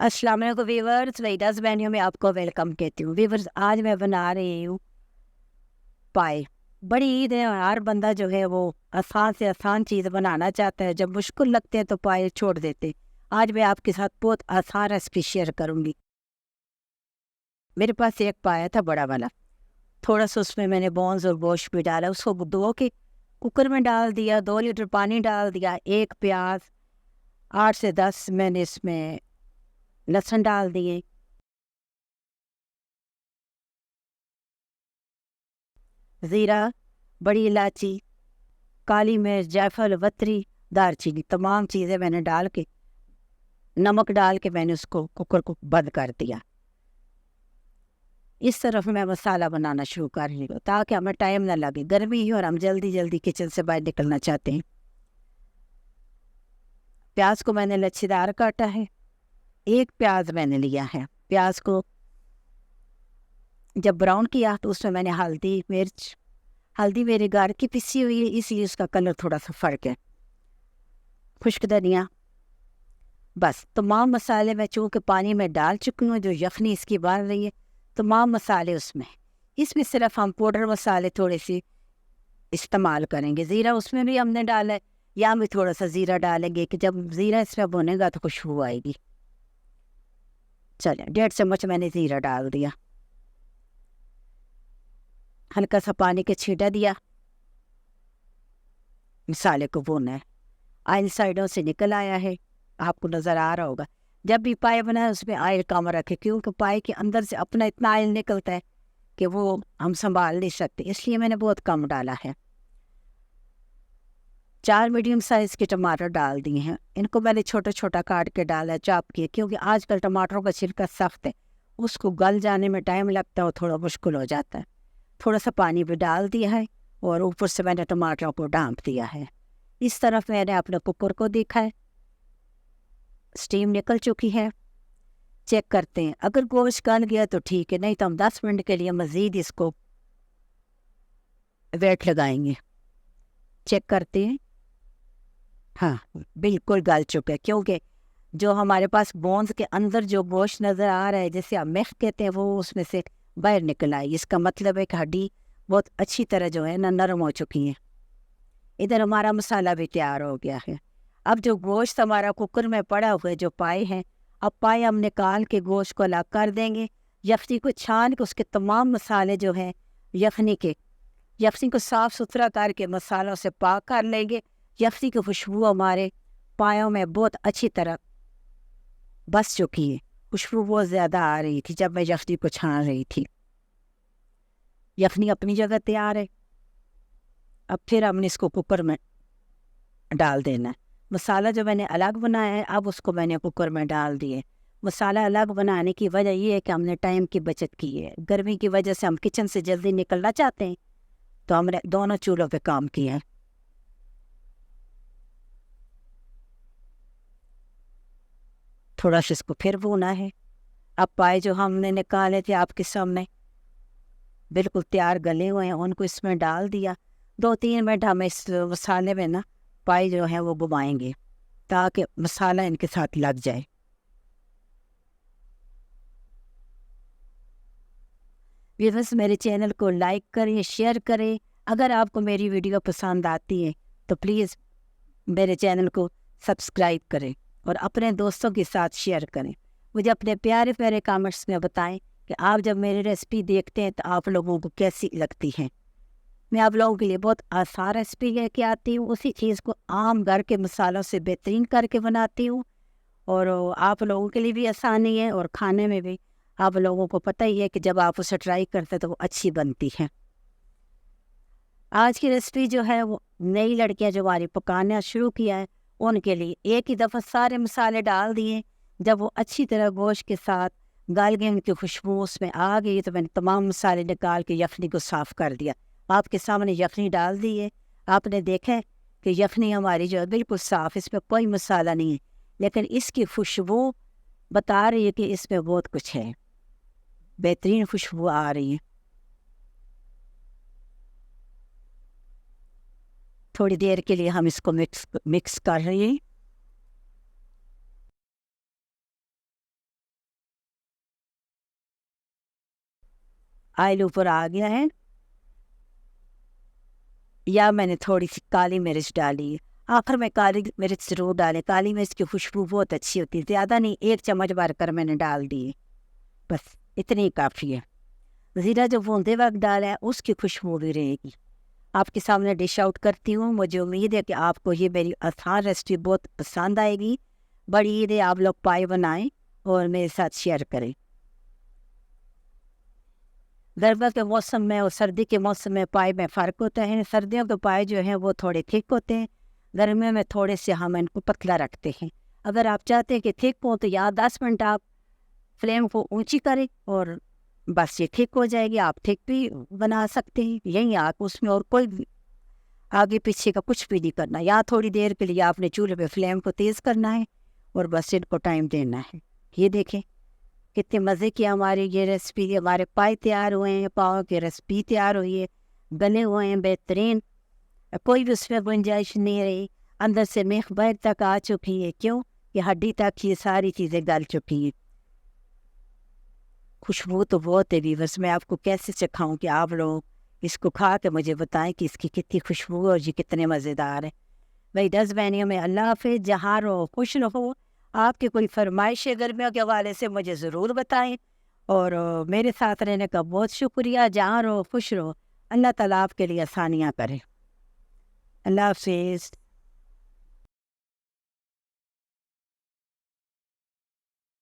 अस्सलाम वालेकुम viewers, Vedas menu में आपको वेलकम कहती हूँ। व्यूअर्स, आज मैं बना रही हूँ पाए। बड़ी ईद है और हर बंदा जो है वो आसान से आसान चीज़ बनाना चाहता है। जब मुश्किल लगते हैं तो पाए छोड़ देते हैं। आज मैं आपके साथ बहुत आसान रेसिपी शेयर करूँगी। मेरे पास एक पाया था बड़ा वाला, थोड़ा सा उसमें मैंने बोन्स और गोश्त भी डाला, उसको धो के कुकर में डाल दिया, 2 लीटर पानी डाल दिया, एक प्याज, 8 से 10 मैंने इसमें लहसुन डाल दिए, ज़ीरा, बड़ी इलायची, काली मिर्च, जायफल, वतरी, दालचीनी, तमाम चीज़ें मैंने डाल के, नमक डाल के मैंने उसको कुकर को बंद कर दिया। इस तरफ मैं मसाला बनाना शुरू कर रही हूँ ताकि हमें टाइम ना लगे। गर्मी है और हम जल्दी जल्दी किचन से बाहर निकलना चाहते हैं। प्याज को मैंने लच्छेदार काटा है, एक प्याज मैंने लिया है। प्याज को जब ब्राउन किया तो उसमें मैंने हल्दी, मिर्च, हल्दी मेरे घर की पिसी हुई है इसलिए उसका कलर थोड़ा सा फ़र्क है, खुश्क धनिया, बस तमाम मसाले मैं चूँकि पानी में डाल चुकी हूँ, जो यखनी इसकी बन रही है, तमाम मसाले उसमें। इसमें सिर्फ हम पाउडर मसाले थोड़े से इस्तेमाल करेंगे। ज़ीरा उसमें भी हमने डाला है, या भी थोड़ा सा ज़ीरा डालेंगे कि जब ज़ीरा इसमें भुनेगा तो खुशबू आएगी। चलें, 1.5 चम्मच मैंने ज़ीरा डाल दिया, हल्का सा पानी का छींटा दिया, मसाले को भूना है। आयल साइडों से निकल आया है, आपको नज़र आ रहा होगा। जब भी पाए बनाए उसमें आयल कम रखें, क्योंकि पाए के अंदर से अपना इतना आयल निकलता है कि वो हम संभाल नहीं सकते, इसलिए मैंने बहुत कम डाला है। 4 मीडियम साइज़ के टमाटर डाल दिए हैं, इनको मैंने छोटा छोटा काट के डाला, चॉप किए, क्योंकि आजकल टमाटरों का छिलका सख्त है, उसको गल जाने में टाइम लगता है और थोड़ा मुश्किल हो जाता है। थोड़ा सा पानी भी डाल दिया है और ऊपर से मैंने टमाटरों को ढाँप दिया है। इस तरफ मैंने अपने कुकर को देखा है, स्टीम निकल चुकी है। चेक करते हैं, अगर गोश्त गल गया तो ठीक है, नहीं तो हम 10 मिनट के लिए मज़ीद इसको वेट लगाएंगे। चेक करते हैं, हाँ बिल्कुल गल चुका है, क्योंकि जो हमारे पास बोन्स के अंदर जो गोश्त नज़र आ रहा है, जैसे आप मेख कहते हैं, वो उसमें से बाहर निकल आई। इसका मतलब है कि हड्डी बहुत अच्छी तरह जो है ना नरम हो चुकी है। इधर हमारा मसाला भी तैयार हो गया है। अब जो गोश्त हमारा कुकर में पड़ा हुआ है, जो पाए हैं, अब पाए हम निकाल के गोश्त को अलग कर देंगे। यखनी को छान के उसके तमाम मसाले जो हैं यखनी को साफ़ सुथरा करके मसालों से पाक कर लेंगे। यखनी की खुशबू हमारे पायों में बहुत अच्छी तरह बस चुकी है। खुशबू बहुत ज़्यादा आ रही थी जब मैं यखनी को छान रही थी। यखनी अपनी जगह तैयार है। अब फिर हमने इसको कुकर में डाल देना है। मसाला जो मैंने अलग बनाया है, अब उसको मैंने कुकर में डाल दिए। मसाला अलग बनाने की वजह ये है कि हमने टाइम की बचत की है। गर्मी की वजह से हम किचन से जल्दी निकलना चाहते हैं, तो हमने दोनों चूल्हों पे काम किया है। थोड़ा सा इसको फिर भूना है। अब पाए जो हमने निकाले थे आपके सामने बिल्कुल तैयार गले हुए हैं, उनको इसमें डाल दिया। 2-3 मिनट हम इस मसाले में ना पाए जो हैं वो घुमाएंगे ताकि मसाला इनके साथ लग जाए। व्यूअर्स, मेरे चैनल को लाइक करें, शेयर करें। अगर आपको मेरी वीडियो पसंद आती है तो प्लीज़ मेरे चैनल को सब्सक्राइब करें और अपने दोस्तों के साथ शेयर करें। मुझे अपने प्यारे प्यारे कमेंट्स में बताएं कि आप जब मेरी रेसिपी देखते हैं तो आप लोगों को कैसी लगती है। मैं आप लोगों के लिए बहुत आसान रेसिपी लेके आती हूँ, उसी चीज़ को आम घर के मसालों से बेहतरीन करके बनाती हूँ, और आप लोगों के लिए भी आसानी है और खाने में भी आप लोगों को पता ही है कि जब आप उसे ट्राई करते हैं तो वो अच्छी बनती है। आज की रेसिपी जो है वो नई लड़कियां जो हमारी पकाना शुरू किया है उनके लिए, एक ही दफ़ा सारे मसाले डाल दिए। जब वो अच्छी तरह गोश्त के साथ गल गए, उनकी खुशबू उसमें आ गई, तो मैंने तमाम मसाले निकाल के यखनी को साफ़ कर दिया। आपके सामने यखनी डाल दी है, आपने देखा है कि यखनी हमारी जो है बिल्कुल साफ़, इसमें कोई मसाला नहीं है, लेकिन इसकी खुशबू बता रही है कि इसमें बहुत कुछ है, बेहतरीन खुशबू आ रही है। थोड़ी देर के लिए हम इसको मिक्स मिक्स कर रहे हैं। آئل اوپر آ گیا ہے، یا میں نے تھوڑی سی کالی مرچ ڈالی ہے۔ آخر میں کالی مرچ ضرور ڈالیں، کالی مرچ کی خوشبو بہت اچھی ہوتی ہے، زیادہ نہیں، 1 چمچ بھر کر میں نے ڈال دی ہے، بس اتنی کافی ہے۔ زیرہ جو بھونتے وقت ڈالا ہے اس کی خوشبو بھی رہے گی۔ آپ کے سامنے ڈش آؤٹ کرتی ہوں، مجھے امید ہے کہ آپ کو یہ میری آسان ریسیپی بہت پسند آئے گی۔ بڑی عید ہے، آپ لوگ پائے بنائیں اور میرے ساتھ شیئر کریں۔ گرما کے موسم میں اور سردی کے موسم میں پائے میں فرق ہوتا ہے۔ سردیوں کے پائے جو ہیں وہ تھوڑے تھک ہوتے ہیں، گرمیوں میں تھوڑے سے ہم ان کو پتلا رکھتے ہیں۔ اگر آپ چاہتے ہیں کہ تھک ہوں تو یا 10 منٹ آپ فلیم کو اونچی کریں اور بس یہ تھک ہو جائے گی، آپ تھک بھی بنا سکتے ہیں۔ یہی آپ اس میں اور کوئی آگے پیچھے کا کچھ بھی نہیں کرنا، یا تھوڑی دیر کے لیے آپ نے چولہے پہ فلیم کو تیز کرنا ہے اور بس ان کو ٹائم دینا ہے۔ یہ دیکھیں کتنے مزے کی ہماری یہ ریسپی، ہمارے پائے تیار ہوئے ہیں، پاؤں کی ریسپی تیار ہوئی ہے، بنے ہوئے ہیں بہترین، کوئی بھی اس میں گنجائش نہیں رہی، اندر سے میخ باہر تک آ چکی ہے، کیوں کہ ہڈی تک یہ ساری چیزیں گل چکی ہیں۔ خوشبو تو بہت ہے ویورس، میں آپ کو کیسے سکھاؤں کہ آپ لوگ اس کو کھا کے مجھے بتائیں کہ اس کی کتنی خوشبو اور یہ کتنے مزیدار ہے۔ بھائی 10 بہنیوں میں اللہ حافظ، جہاں رہو خوش رہو۔ آپ کی کوئی فرمائش ہے گرمیوں کے حوالے سے مجھے ضرور بتائیں، اور میرے ساتھ رہنے کا بہت شکریہ۔ جہاں رہو خوش رہو، اللہ تعالیٰ آپ کے لیے آسانیاں کرے۔ اللہ حافظ۔